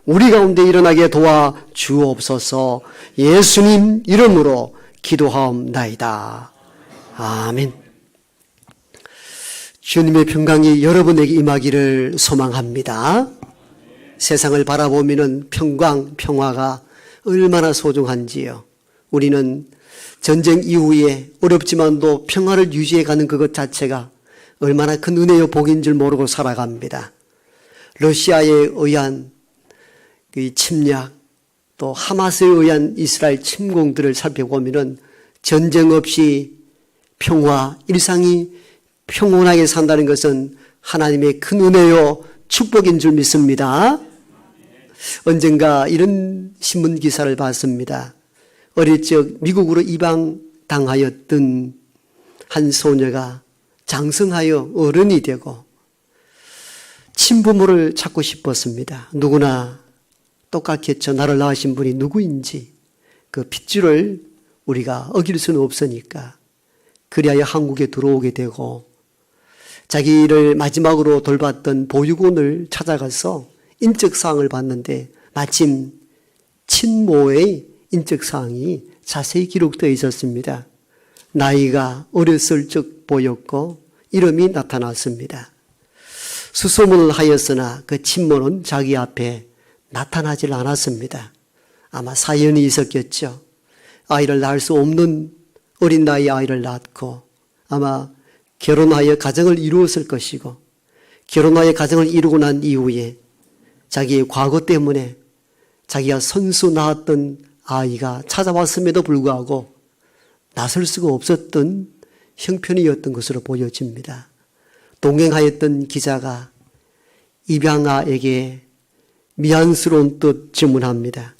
우리 가운데 일어나게 도와 주옵소서. 예수님 이름으로 기도하옵나이다. 아멘. 주님의 평강이 여러분에게 임하기를 소망합니다. 세상을 바라보면 평강, 평화가 얼마나 소중한지요. 우리는 전쟁 이후에 어렵지만도 평화를 유지해가는 그것 자체가 얼마나 큰 은혜요 복인 줄 모르고 살아갑니다. 러시아에 의한 침략, 또 하마스에 의한 이스라엘 침공들을 살펴보면 전쟁 없이 평화, 일상이 평온하게 산다는 것은 하나님의 큰 은혜요 축복인 줄 믿습니다. 언젠가 이런 신문 기사를 봤습니다. 어릴 적 미국으로 이방당하였던 한 소녀가 장성하여 어른이 되고 친부모를 찾고 싶었습니다. 누구나 똑같겠죠. 나를 낳으신 분이 누구인지 그 핏줄을 우리가 어길 수는 없으니까 그리하여 한국에 들어오게 되고 자기를 마지막으로 돌봤던 보육원을 찾아가서 인적사항을 봤는데 마침 친모의 인적사항이 자세히 기록되어 있었습니다. 나이가 어렸을 적 보였고 이름이 나타났습니다. 수소문을 하였으나 그 친모는 자기 앞에 나타나질 않았습니다. 아마 사연이 있었겠죠. 아이를 낳을 수 없는 어린 나이에 아이를 낳고 아마 결혼하여 가정을 이루었을 것이고 결혼하여 가정을 이루고 난 이후에 자기의 과거 때문에 자기가 선수 낳았던 아이가 찾아왔음에도 불구하고 나설 수가 없었던 형편이었던 것으로 보여집니다. 동행하였던 기자가 입양아에게 미안스러운 뜻 질문합니다.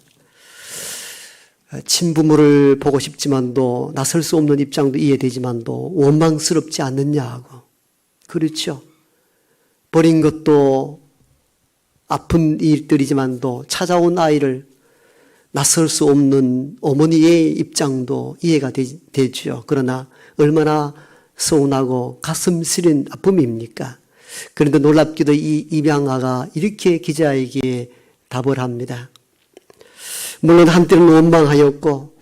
친부모를 보고 싶지만도 나설 수 없는 입장도 이해되지만도 원망스럽지 않느냐고. 그렇죠. 버린 것도 아픈 일들이지만도 찾아온 아이를 나설 수 없는 어머니의 입장도 이해가 되죠. 그러나 얼마나 서운하고 가슴 시린 아픔입니까? 그런데 놀랍게도 이 입양아가 이렇게 기자에게 답을 합니다. 물론 한때는 원망하였고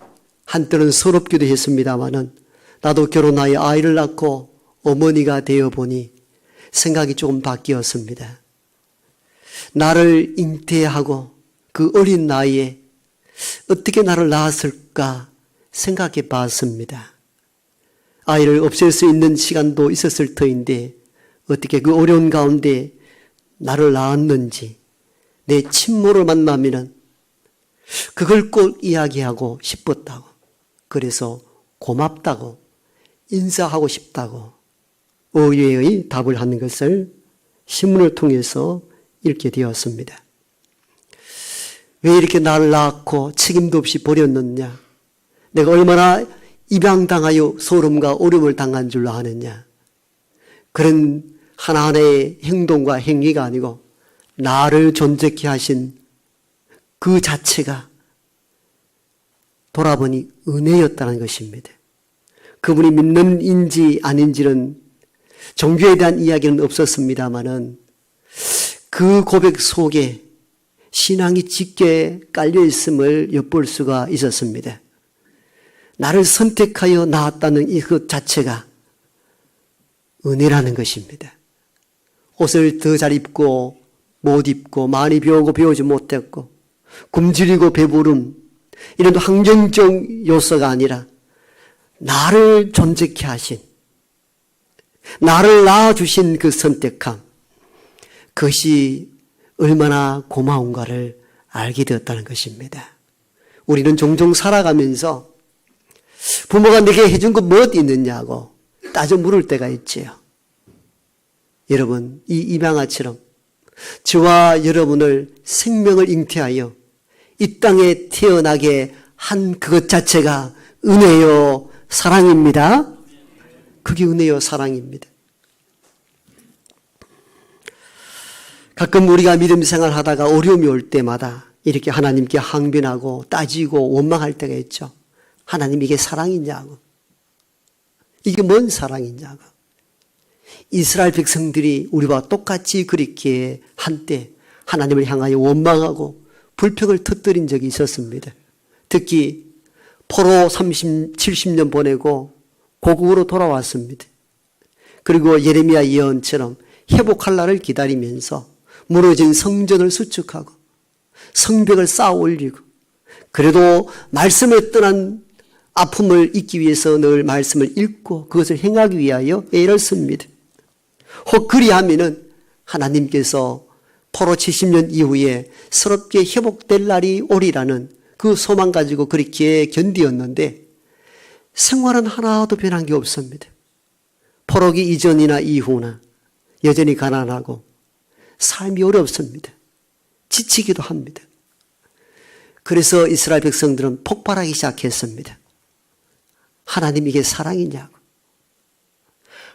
한때는 서럽기도 했습니다마는 나도 결혼하여 아이를 낳고 어머니가 되어보니 생각이 조금 바뀌었습니다. 나를 잉태하고 그 어린 나이에 어떻게 나를 낳았을까 생각해 봤습니다. 아이를 없앨 수 있는 시간도 있었을 터인데 어떻게 그 어려운 가운데 나를 낳았는지 내 친모를 만나면 그걸 꼭 이야기하고 싶었다고. 그래서 고맙다고 인사하고 싶다고 의외의 답을 하는 것을 신문을 통해서 읽게 되었습니다. 왜 이렇게 나를 낳고 책임도 없이 버렸느냐? 내가 얼마나 입양당하여 소름과 어려움을 당한 줄로 아느냐? 그런 하나하나의 행동과 행위가 아니고 나를 존재케 하신 그 자체가 돌아보니 은혜였다는 것입니다. 그분이 믿는인지 아닌지는 종교에 대한 이야기는 없었습니다마는 그 고백 속에 신앙이 짙게 깔려 있음을 엿볼 수가 있었습니다. 나를 선택하여 낳았다는 이것 자체가 은혜라는 것입니다. 옷을 더 잘 입고 못 입고 많이 배우고 배우지 못했고 굶주리고 배부름 이런 환경적 요소가 아니라 나를 존재케 하신 나를 낳아주신 그 선택함 그것이 얼마나 고마운가를 알게 되었다는 것입니다. 우리는 종종 살아가면서 부모가 내게 해준 거 뭐 있느냐고 따져 물을 때가 있지요. 여러분 이 입양아처럼 저와 여러분을 생명을 잉태하여 이 땅에 태어나게 한 그것 자체가 은혜요 사랑입니다. 그게 은혜요 사랑입니다. 가끔 우리가 믿음 생활하다가 어려움이 올 때마다 이렇게 하나님께 항변하고 따지고 원망할 때가 있죠. 하나님 이게 사랑이냐고. 이게 뭔 사랑이냐고. 이스라엘 백성들이 우리와 똑같이 그렇게 한때 하나님을 향하여 원망하고 불평을 터뜨린 적이 있었습니다. 특히 포로 70년 보내고 고국으로 돌아왔습니다. 그리고 예레미야 예언처럼 회복할 날을 기다리면서 무너진 성전을 수축하고 성벽을 쌓아 올리고, 그래도 말씀을 떠난 아픔을 잊기 위해서 늘 말씀을 읽고 그것을 행하기 위하여 애를 씁니다. 혹 그리하면은 하나님께서 포로 70년 이후에 새롭게 회복될 날이 오리라는 그 소망 가지고 그렇게 견디었는데 생활은 하나도 변한 게 없습니다. 포로기 이전이나 이후나 여전히 가난하고 삶이 어렵습니다. 지치기도 합니다. 그래서 이스라엘 백성들은 폭발하기 시작했습니다. 하나님 이게 사랑이냐고.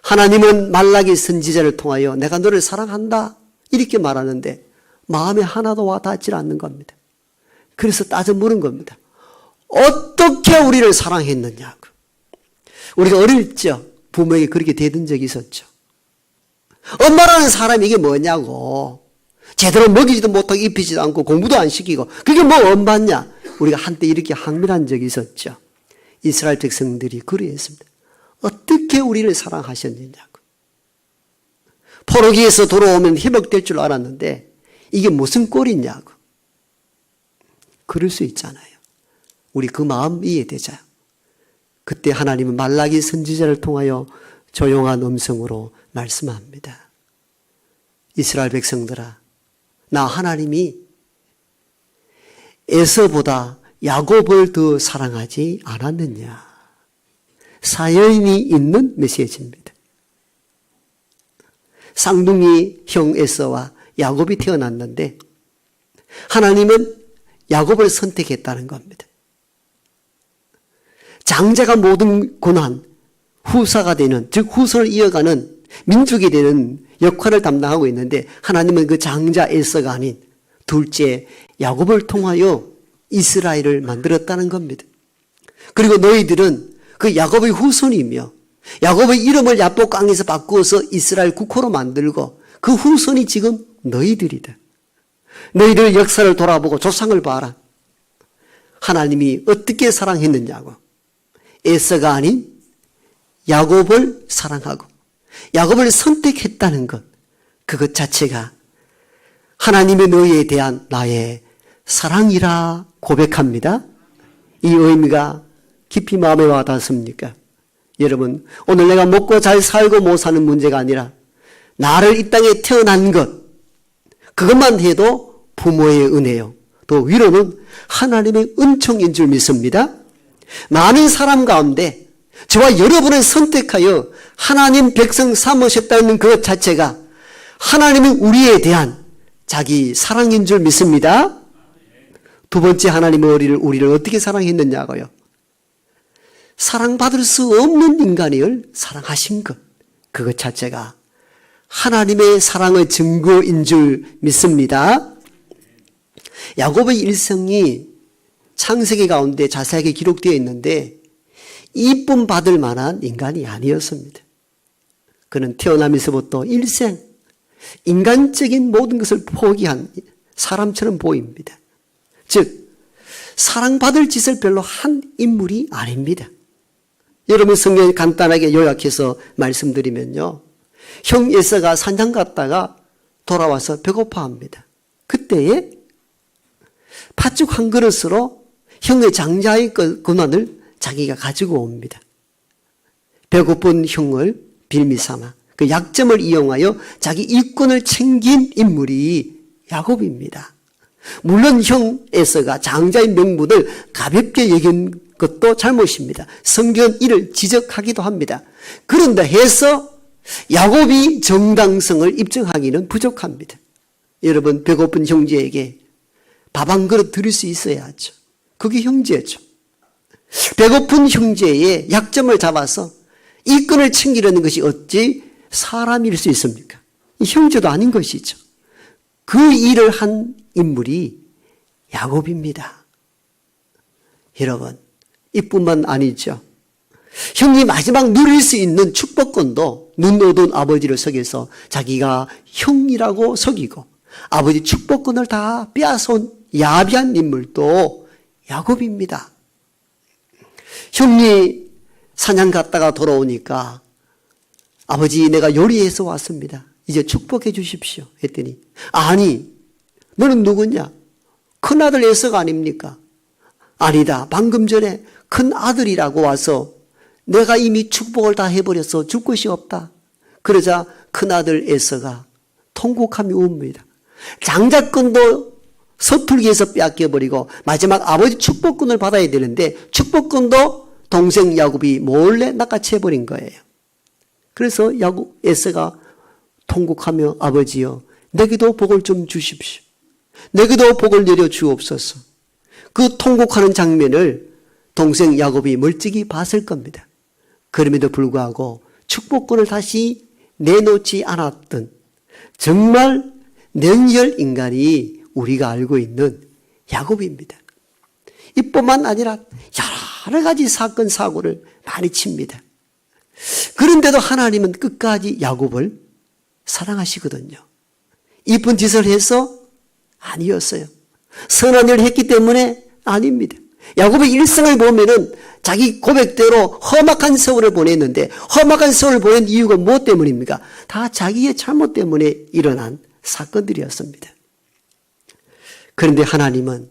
하나님은 말라기 선지자를 통하여 내가 너를 사랑한다 이렇게 말하는데 마음에 하나도 와 닿질 않는 겁니다. 그래서 따져 물은 겁니다. 어떻게 우리를 사랑했느냐고. 우리가 어릴 적 부모에게 그렇게 대든 적이 있었죠. 엄마라는 사람이 이게 뭐냐고. 제대로 먹이지도 못하고 입히지도 않고 공부도 안 시키고 그게 뭐 엄마냐. 우리가 한때 이렇게 항변한 적이 있었죠. 이스라엘 백성들이 그러했습니다. 어떻게 우리를 사랑하셨느냐고. 포로기에서 돌아오면 회복될 줄 알았는데 이게 무슨 꼴이냐고. 그럴 수 있잖아요. 우리 그 마음 이해되자. 그때 하나님은 말라기 선지자를 통하여 조용한 음성으로 말씀합니다. 이스라엘 백성들아, 나 하나님이 에서보다 야곱을 더 사랑하지 않았느냐. 사연이 있는 메시지입니다. 쌍둥이 형 에서와 야곱이 태어났는데 하나님은 야곱을 선택했다는 겁니다. 장자가 모든 고난, 후사가 되는, 즉 후손을 이어가는 민족이 되는 역할을 담당하고 있는데 하나님은 그 장자 에서가 아닌 둘째 야곱을 통하여 이스라엘을 만들었다는 겁니다. 그리고 너희들은 그 야곱의 후손이며 야곱의 이름을 야복 강에서 바꾸어서 이스라엘 국호로 만들고 그 후손이 지금 너희들이다. 너희들 역사를 돌아보고 조상을 봐라. 하나님이 어떻게 사랑했느냐고. 에서가 아닌 야곱을 사랑하고 야곱을 선택했다는 것, 그것 자체가 하나님의 너희에 대한 나의 사랑이라 고백합니다. 이 의미가 깊이 마음에 와 닿습니까? 여러분, 오늘 내가 먹고 잘 살고 못 사는 문제가 아니라 나를 이 땅에 태어난 것, 그것만 해도 부모의 은혜요. 또 위로는 하나님의 은총인 줄 믿습니다. 많은 사람 가운데 저와 여러분을 선택하여 하나님 백성 삼으셨다는 것 자체가 하나님은 우리에 대한 자기 사랑인 줄 믿습니다. 두 번째, 하나님은 우리를 어떻게 사랑했느냐고요. 사랑받을 수 없는 인간을 사랑하신 것, 그것 자체가 하나님의 사랑의 증거인 줄 믿습니다. 야곱의 일생이 창세기 가운데 자세하게 기록되어 있는데 이쁨 받을 만한 인간이 아니었습니다. 그는 태어나면서부터 일생 인간적인 모든 것을 포기한 사람처럼 보입니다. 즉 사랑받을 짓을 별로 한 인물이 아닙니다. 여러분, 성경을 간단하게 요약해서 말씀드리면요, 형 에서가 산장 갔다가 돌아와서 배고파합니다. 그때에 팥죽 한 그릇으로 형의 장자의 권한을 자기가 가지고 옵니다. 배고픈 형을 빌미 삼아 그 약점을 이용하여 자기 일꾼을 챙긴 인물이 야곱입니다. 물론 형 에서가 장자의 명분을 가볍게 여긴 것도 잘못입니다. 성경은 이를 지적하기도 합니다. 그런다 해서 야곱이 정당성을 입증하기는 부족합니다. 여러분, 배고픈 형제에게 밥 한 그릇 드릴 수 있어야죠. 그게 형제죠. 배고픈 형제의 약점을 잡아서 일꾼을 챙기려는 것이 어찌 사람일 수 있습니까? 형제도 아닌 것이죠. 그 일을 한 인물이 야곱입니다. 여러분, 이뿐만 아니죠. 형이 마지막 누릴 수 있는 축복권도 눈 어두운 아버지를 속여서 자기가 형이라고 속이고 아버지 축복권을 다 빼앗아온 야비한 인물도 야곱입니다. 형이 사냥 갔다가 돌아오니까 아버지 내가 요리해서 왔습니다. 이제 축복해 주십시오 했더니 아니 너는 누구냐? 큰아들 에서가 아닙니까? 아니다. 방금 전에 큰아들이라고 와서 내가 이미 축복을 다 해버려서 줄 것이 없다. 그러자 큰아들 에서가 통곡함이 옵니다. 장자권도 서툴게 해서 뺏겨버리고 마지막 아버지 축복권을 받아야 되는데 축복권도 동생 야곱이 몰래 낚아채버린 거예요. 그래서 에서가 통곡하며 아버지여 내게도 복을 좀 주십시오. 내게도 복을 내려 주옵소서. 그 통곡하는 장면을 동생 야곱이 멀찍이 봤을 겁니다. 그럼에도 불구하고 축복권을 다시 내놓지 않았던 정말 냉혈 인간이 우리가 알고 있는 야곱입니다. 이뿐만 아니라 여러 가지 사건 사고를 많이 칩니다. 그런데도 하나님은 끝까지 야곱을 사랑하시거든요. 이쁜 짓을 해서 아니었어요. 선한 일을 했기 때문에 아닙니다. 야곱의 일생을 보면은 자기 고백대로 험악한 세월을 보냈는데 험악한 세월을 보낸 이유가 무엇 때문입니까? 다 자기의 잘못 때문에 일어난 사건들이었습니다. 그런데 하나님은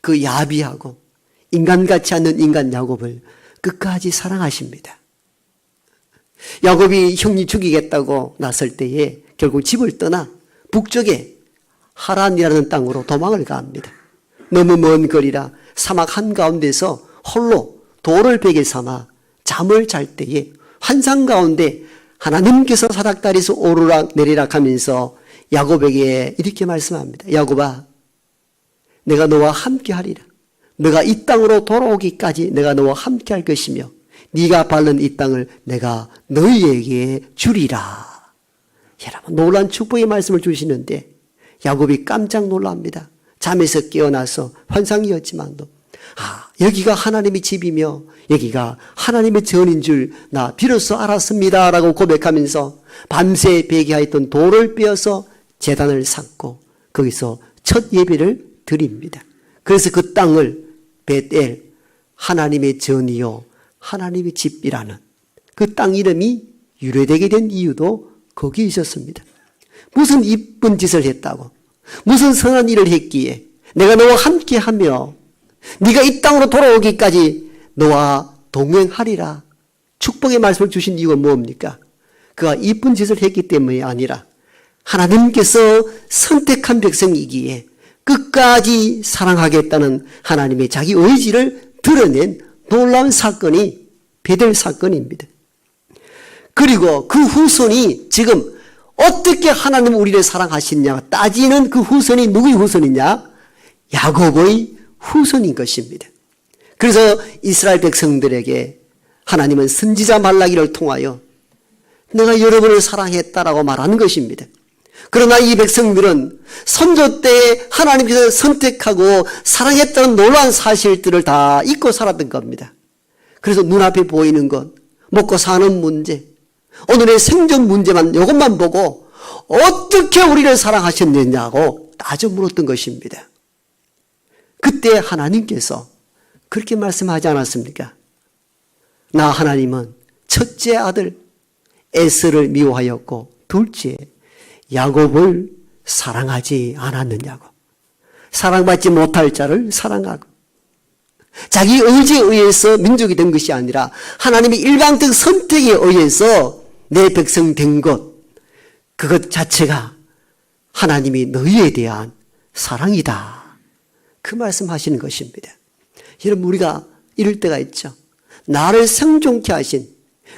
그 야비하고 인간 같지 않는 인간 야곱을 끝까지 사랑하십니다. 야곱이 형이 죽이겠다고 나설 때에 결국 집을 떠나 북쪽에 하란이라는 땅으로 도망을 갑니다. 너무 먼 거리라 사막 한가운데서 홀로 돌을 베개 삼아 잠을 잘 때에 환상 가운데 하나님께서 사닥다리에서 오르락 내리락 하면서 야곱에게 이렇게 말씀합니다. 야곱아 내가 너와 함께 하리라. 너가 이 땅으로 돌아오기까지 내가 너와 함께 할 것이며 네가 밟는 이 땅을 내가 너희에게 주리라. 여러분 놀라운 축복의 말씀을 주시는데 야곱이 깜짝 놀랍니다. 잠에서 깨어나서 환상이었지만도 여기가 하나님의 집이며 여기가 하나님의 전인 줄 나 비로소 알았습니다 라고 고백하면서 밤새 베개하였던 돌을 빼어서 제단을 쌓고 거기서 첫 예배를 드립니다. 그래서 그 땅을 베델 하나님의 전이요 하나님의 집이라는 그 땅 이름이 유래되게 된 이유도 거기에 있었습니다. 무슨 이쁜 짓을 했다고 무슨 선한 일을 했기에 내가 너와 함께하며 네가 이 땅으로 돌아오기까지 너와 동행하리라. 축복의 말씀을 주신 이유가 뭡니까? 그가 이쁜 짓을 했기 때문이 아니라 하나님께서 선택한 백성이기에 끝까지 사랑하겠다는 하나님의 자기 의지를 드러낸 놀라운 사건이 베델 사건입니다. 그리고 그 후손이 지금 어떻게 하나님 우리를 사랑하시냐 따지는 그 후손이 누구의 후손이냐? 야곱의 후손인 것입니다. 그래서 이스라엘 백성들에게 하나님은 선지자 말라기를 통하여 내가 여러분을 사랑했다라고 말하는 것입니다. 그러나 이 백성들은 선조 때에 하나님께서 선택하고 사랑했다는 놀라운 사실들을 다 잊고 살았던 겁니다. 그래서 눈앞에 보이는 것, 먹고 사는 문제, 오늘의 생존 문제만 이것만 보고 어떻게 우리를 사랑하셨느냐고 따져 물었던 것입니다. 그때 하나님께서 그렇게 말씀하지 않았습니까? 나 하나님은 첫째 아들 에서를 미워하였고 둘째 야곱을 사랑하지 않았느냐고. 사랑받지 못할 자를 사랑하고 자기 의지에 의해서 민족이 된 것이 아니라 하나님의 일방적 선택에 의해서 내 백성 된 것, 그것 자체가 하나님이 너희에 대한 사랑이다. 그 말씀하시는 것입니다. 여러분 우리가 이럴 때가 있죠. 나를 생존케 하신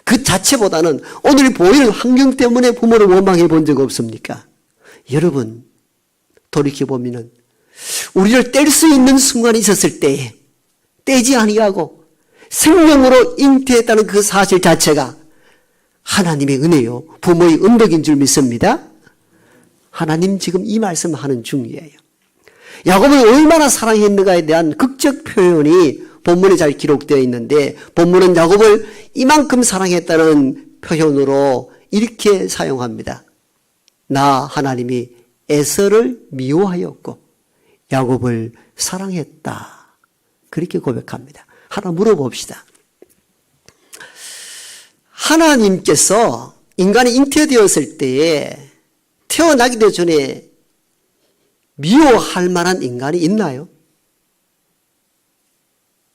그 자체보다는 오늘 보이는 환경 때문에 부모를 원망해 본 적 없습니까? 여러분 돌이켜보면 우리를 뗄 수 있는 순간이 있었을 때에 떼지 아니하고 생명으로 잉태했다는 그 사실 자체가 하나님의 은혜요 부모의 은덕인 줄 믿습니다. 하나님 지금 이 말씀하는 중이에요. 야곱을 얼마나 사랑했는가에 대한 극적 표현이 본문에 잘 기록되어 있는데 본문은 야곱을 이만큼 사랑했다는 표현으로 이렇게 사용합니다. 나 하나님이 에서를 미워하였고 야곱을 사랑했다. 그렇게 고백합니다. 하나 물어봅시다. 하나님께서 인간이 잉태되었을 때에 태어나기도 전에 미워할 만한 인간이 있나요?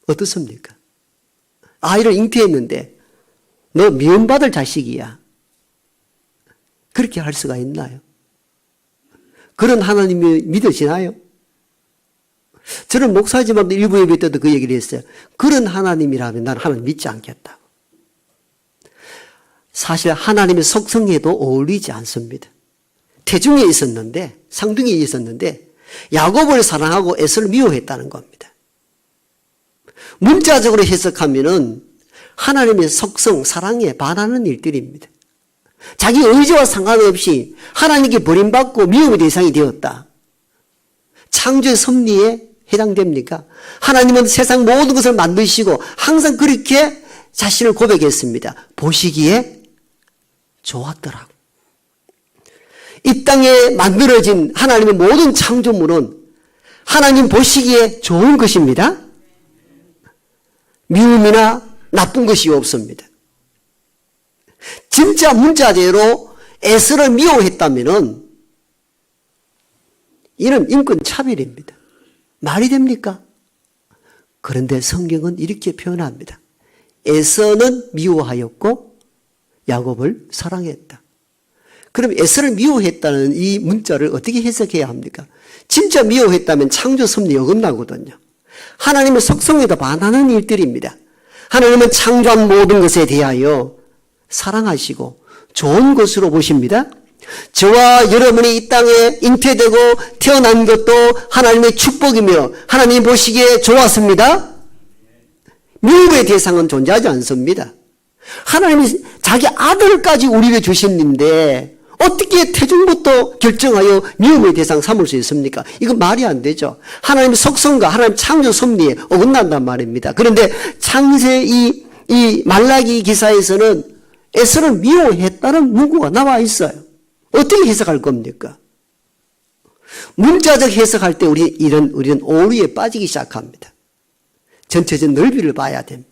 어떻습니까? 아이를 잉태했는데 너 미움받을 자식이야. 그렇게 할 수가 있나요? 그런 하나님이 믿어지나요? 저는 목사지만 일부 예배 때도 그 얘기를 했어요. 그런 하나님이라면 나는 하나님 믿지 않겠다고. 사실 하나님의 속성에도 어울리지 않습니다. 태중에 있었는데, 상둥이에 있었는데 야곱을 사랑하고 에서를 미워했다는 겁니다. 문자적으로 해석하면은 하나님의 속성, 사랑에 반하는 일들입니다. 자기 의지와 상관없이 하나님께 버림받고 미움의 대상이 되었다. 창조의 섭리에 해당됩니까? 하나님은 세상 모든 것을 만드시고 항상 그렇게 자신을 고백했습니다. 보시기에 좋았더라고. 이 땅에 만들어진 하나님의 모든 창조물은 하나님 보시기에 좋은 것입니다. 미움이나 나쁜 것이 없습니다. 진짜 문자대로 에서를 미워했다면 이는 인권 차별입니다. 말이 됩니까? 그런데 성경은 이렇게 표현합니다. 에서는 미워하였고 야곱을 사랑했다. 그럼 에서를 미워했다는 이 문자를 어떻게 해석해야 합니까? 진짜 미워했다면 창조 섭리에 어긋나거든요. 하나님의 속성에도 반하는 일들입니다. 하나님은 창조한 모든 것에 대하여 사랑하시고 좋은 것으로 보십니다. 저와 여러분이 이 땅에 잉태되고 태어난 것도 하나님의 축복이며 하나님 보시기에 좋았습니다. 미움의 대상은 존재하지 않습니다. 하나님이 자기 아들까지 우리에게 주셨는데 어떻게 태중부터 결정하여 미움의 대상 삼을 수 있습니까? 이건 말이 안 되죠. 하나님의 속성과 하나님 창조 섭리에 어긋난단 말입니다. 그런데 창세 이 말라기 기사에서는 에서를 미워했다는 문구가 나와 있어요. 어떻게 해석할 겁니까? 문자적 해석할 때 우리는 오류에 빠지기 시작합니다. 전체적 넓이를 봐야 됩니다.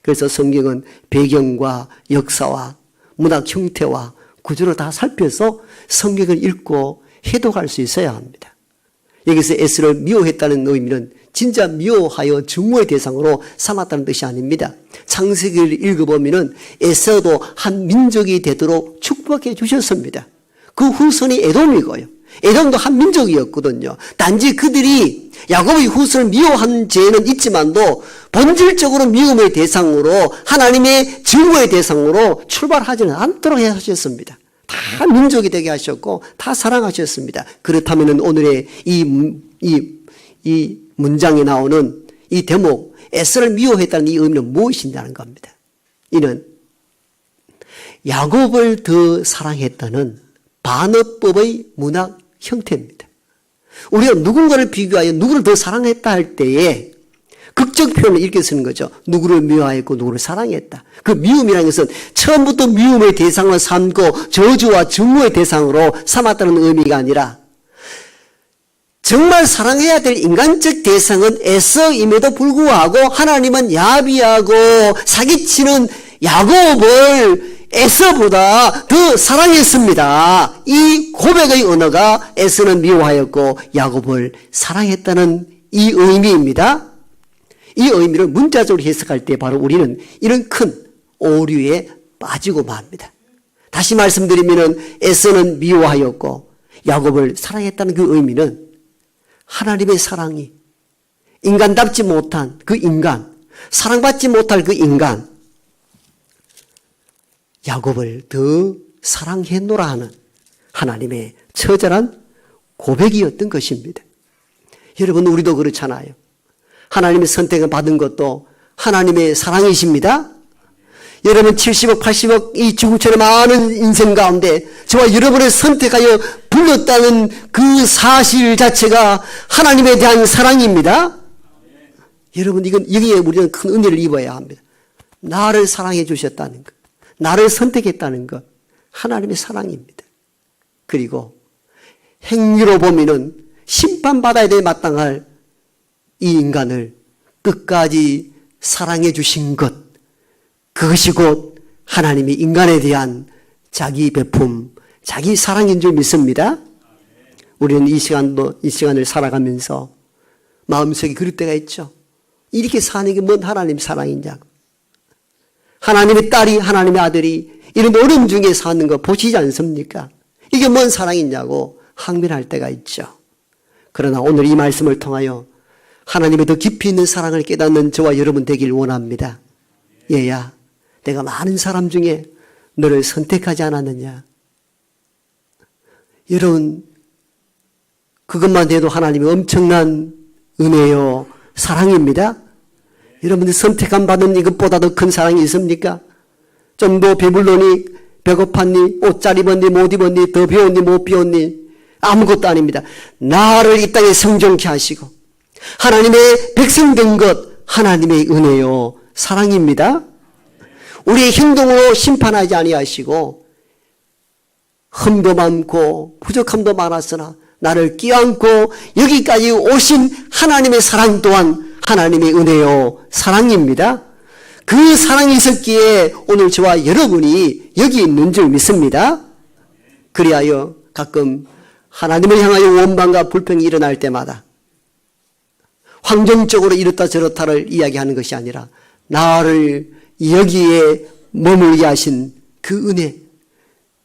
그래서 성경은 배경과 역사와 문학 형태와 구조를 다 살펴서 성경을 읽고 해독할 수 있어야 합니다. 여기서 에서를 미워했다는 의미는 진짜 미워하여 증오의 대상으로 삼았다는 뜻이 아닙니다. 창세기를 읽어보면 에서도 한 민족이 되도록 축복해 주셨습니다. 그 후손이 에돔이고요. 에돔도 한 민족이었거든요. 단지 그들이 야곱의 후손을 미워한 죄는 있지만도 본질적으로 미움의 대상으로 하나님의 증오의 대상으로 출발하지는 않도록 하셨습니다. 다 민족이 되게 하셨고 다 사랑하셨습니다. 그렇다면 오늘의 이 문장에 나오는 이 대목 에서를 미워했다는 이 의미는 무엇이냐는 겁니다. 이는 야곱을 더 사랑했다는 반어법의 문학 형태입니다. 우리가 누군가를 비교하여 누구를 더 사랑했다 할 때에 극적 표현을 이렇게 쓰는 거죠. 누구를 미워했고 누구를 사랑했다. 그 미움이라는 것은 처음부터 미움의 대상을 삼고 저주와 증오의 대상으로 삼았다는 의미가 아니라 정말 사랑해야 될 인간적 대상은 에서임에도 불구하고 하나님은 야비하고 사기치는 야곱을 에서보다 더 사랑했습니다. 이 고백의 언어가 에서는 미워하였고 야곱을 사랑했다는 이 의미입니다. 이 의미를 문자적으로 해석할 때 바로 우리는 이런 큰 오류에 빠지고 맙니다. 다시 말씀드리면 에서는 미워하였고 야곱을 사랑했다는 그 의미는 하나님의 사랑이 인간답지 못한 그 인간, 사랑받지 못할 그 인간 야곱을 더 사랑했노라 하는 하나님의 처절한 고백이었던 것입니다. 여러분 우리도 그렇잖아요. 하나님의 선택을 받은 것도 하나님의 사랑이십니다. 여러분 70억 80억 이 지구촌의 많은 인생 가운데 저와 여러분을 선택하여 불렀다는 그 사실 자체가 하나님에 대한 사랑입니다. 여러분 이건 여기에 우리는 큰 은혜를 입어야 합니다. 나를 사랑해 주셨다는 것, 나를 선택했다는 것, 하나님의 사랑입니다. 그리고 행위로 보면은 심판받아야 될 마땅할 이 인간을 끝까지 사랑해 주신 것, 그것이 곧 하나님이 인간에 대한 자기 베품, 자기 사랑인 줄 믿습니다. 우리는 이 시간을 살아가면서 마음속에 그럴 때가 있죠. 이렇게 사는 게 뭔 하나님 사랑이냐고. 하나님의 딸이, 하나님의 아들이 이런 어려움 중에 사는 거 보시지 않습니까? 이게 뭔 사랑이냐고 항변할 때가 있죠. 그러나 오늘 이 말씀을 통하여 하나님의 더 깊이 있는 사랑을 깨닫는 저와 여러분 되길 원합니다. 얘야, 내가 많은 사람 중에 너를 선택하지 않았느냐. 여러분, 그것만 해도 하나님의 엄청난 은혜요, 사랑입니다. 여러분들 선택함 받은 이것보다 더 큰 사랑이 있습니까? 좀 더 배불렀니? 배고팠니? 옷 잘 입었니? 못 입었니? 더 배웠니? 못 배웠니? 아무것도 아닙니다. 나를 이 땅에 성정케 하시고 하나님의 백성 된 것, 하나님의 은혜요, 사랑입니다. 우리의 행동으로 심판하지 아니하시고 흠도 많고 부족함도 많았으나 나를 끼안고 여기까지 오신 하나님의 사랑 또한 하나님의 은혜요, 사랑입니다. 그 사랑이 있었기에 오늘 저와 여러분이 여기 있는 줄 믿습니다. 그리하여 가끔 하나님을 향하여 원망과 불평이 일어날 때마다 환경적으로 이렇다 저렇다를 이야기하는 것이 아니라 나를 여기에 머물게 하신 그 은혜,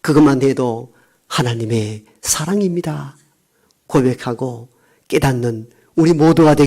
그것만 해도 하나님의 사랑입니다 고백하고 깨닫는 우리 모두가 되겠습니다.